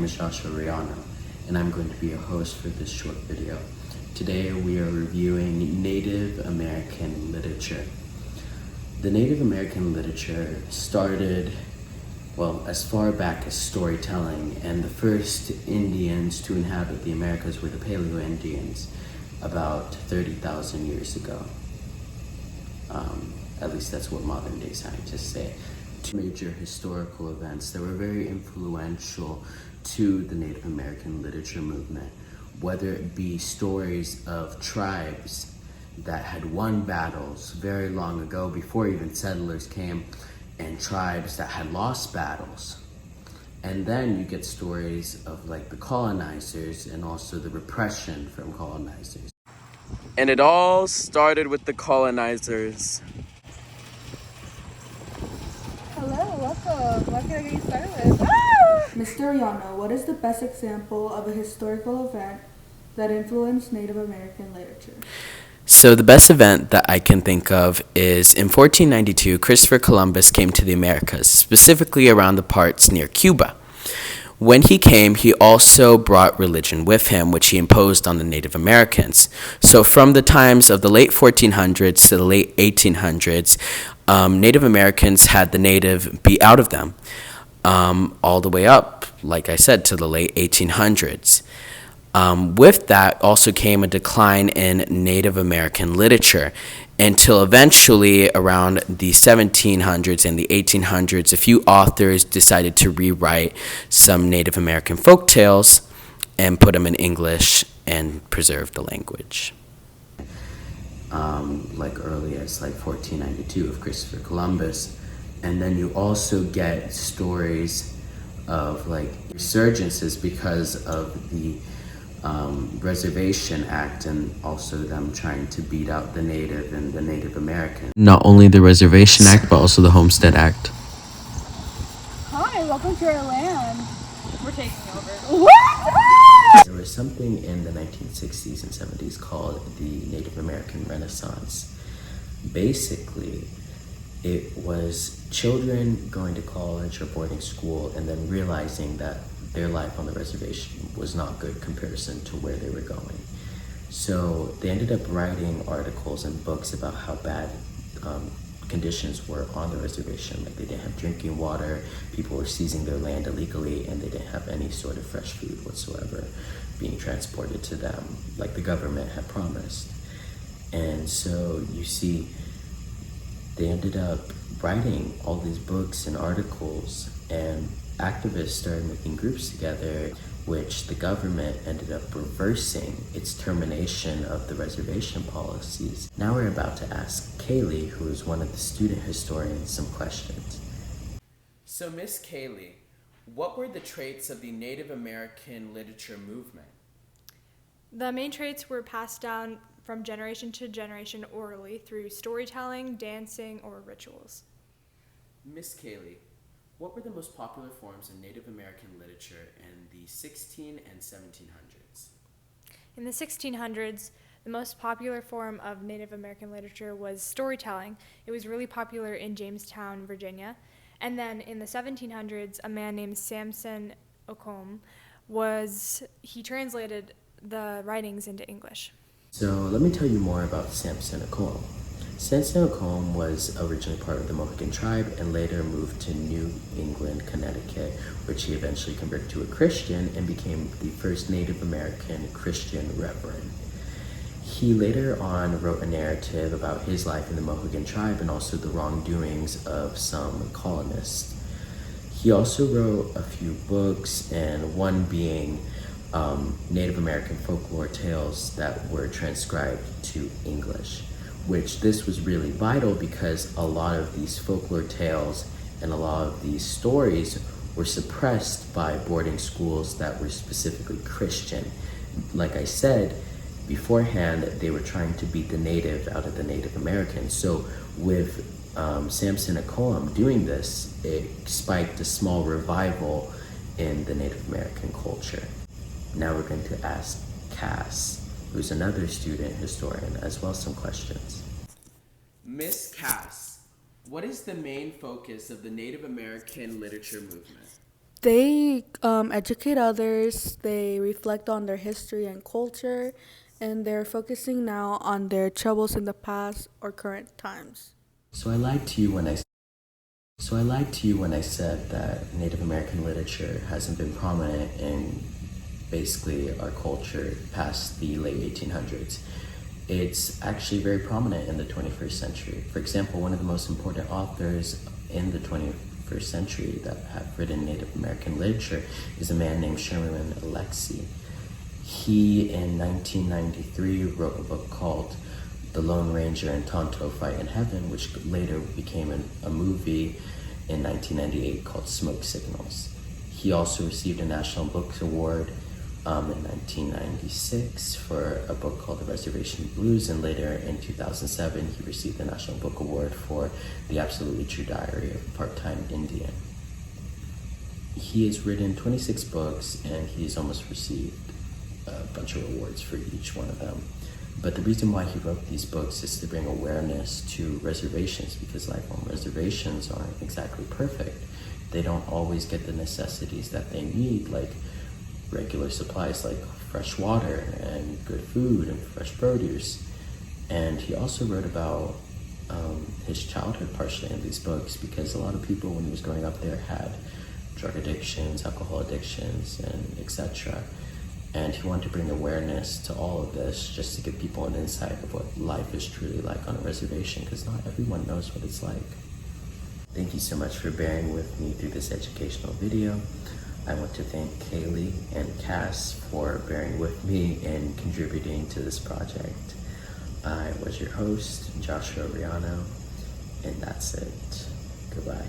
is Joshua Riano, and I'm going to be your host for this short video. Today we are reviewing Native American literature. The Native American literature started, well, as far back as storytelling, and the first Indians to inhabit the Americas were the Paleo-Indians about 30,000 years ago. At least that's what modern day scientists say. Two major historical events that were very influential to the Native American literature movement, whether it be stories of tribes that had won battles very long ago before even settlers came, and tribes that had lost battles. And then you get stories of like the colonizers and also the repression from colonizers. And it all started with the colonizers. Hello, welcome. What can I get you started with? Mr. Riano, what is the best example of a historical event that influenced Native American literature? So the best event that I can think of is in 1492, Christopher Columbus came to the Americas, specifically around the parts near Cuba. When he came, he also brought religion with him, which he imposed on the Native Americans. So from the times of the late 1400s to the late 1800s, Native Americans had the native beat out of them, all the way up, like I said, to the late 1800s. With that also came a decline in Native American literature until eventually around the 1700s and the 1800s, a few authors decided to rewrite some Native American folk tales and put them in English and preserve the language. Like early as like 1492 of Christopher Columbus. And then you also get stories of like resurgences because of the Reservation Act, and also them trying to beat out the Native and the Native American. Not only the Reservation Act, but also the Homestead Act. Hi, welcome to our land. We're taking over. What? There was something in the 1960s and 70s called the Native American Renaissance. Basically, it was children going to college or boarding school and then realizing that their life on the reservation was not good comparison to where they were going. So they ended up writing articles and books about how bad conditions were on the reservation. Like they didn't have drinking water, people were seizing their land illegally, and they didn't have any sort of fresh food whatsoever being transported to them like the government had promised. And so you see, they ended up writing all these books and articles, and activists started making groups together, which the government ended up reversing its termination of the reservation policies. Now we're about to ask Kaylee, who is one of the student historians, some questions. So Miss Kaylee, what were the traits of the Native American literature movement? The main traits were passed down from generation to generation orally through storytelling, dancing, or rituals. Miss Kaylee, what were the most popular forms of Native American literature in the 16 and 1700s? In the 1600s, the most popular form of Native American literature was storytelling. It was really popular in Jamestown, Virginia. And then in the 1700s, a man named Samson Occom he translated the writings into English. So let me tell you more about Samson Occom. Samson Occom was originally part of the Mohegan tribe and later moved to New England, Connecticut, which he eventually converted to a Christian and became the first Native American Christian reverend. He later on wrote a narrative about his life in the Mohegan tribe and also the wrongdoings of some colonists. He also wrote a few books, and one being Native American folklore tales that were transcribed to English, which this was really vital because a lot of these folklore tales and a lot of these stories were suppressed by boarding schools that were specifically Christian. Like I said beforehand, they were trying to beat the native out of the Native Americans. So with Samson Occom doing this, it spiked a small revival in the Native American culture. Now we're going to ask Cass, who's another student historian, as well as some questions. Miss Cass, what is the main focus of the Native American literature movement? They educate others, they reflect on their history and culture, and they're focusing now on their troubles in the past or current times. So I lied to you when I said that Native American literature hasn't been prominent in basically our culture past the late 1800s. It's actually very prominent in the 21st century. For example, one of the most important authors in the 21st century that have written Native American literature is a man named Sherman Alexie. He, in 1993, wrote a book called The Lone Ranger and Tonto Fight in Heaven, which later became a movie in 1998 called Smoke Signals. He also received a National Book Award in 1996 for a book called The Reservation Blues, and later in 2007 he received the National Book Award for The Absolutely True Diary of a Part-Time Indian. He has written 26 books and he's almost received a bunch of awards for each one of them. But the reason why he wrote these books is to bring awareness to reservations, because life on reservations aren't exactly perfect. They don't always get the necessities that they need, like regular supplies like fresh water and good food and fresh produce. And he also wrote about his childhood partially in these books, because a lot of people when he was growing up there had drug addictions, alcohol addictions, and etc. And he wanted to bring awareness to all of this just to give people an insight of what life is truly like on a reservation, because not everyone knows what it's like. Thank you so much for bearing with me through this educational video. I want to thank Kaylee and Cass for bearing with me and contributing to this project. I was your host, Joshua Riano, and that's it. Goodbye.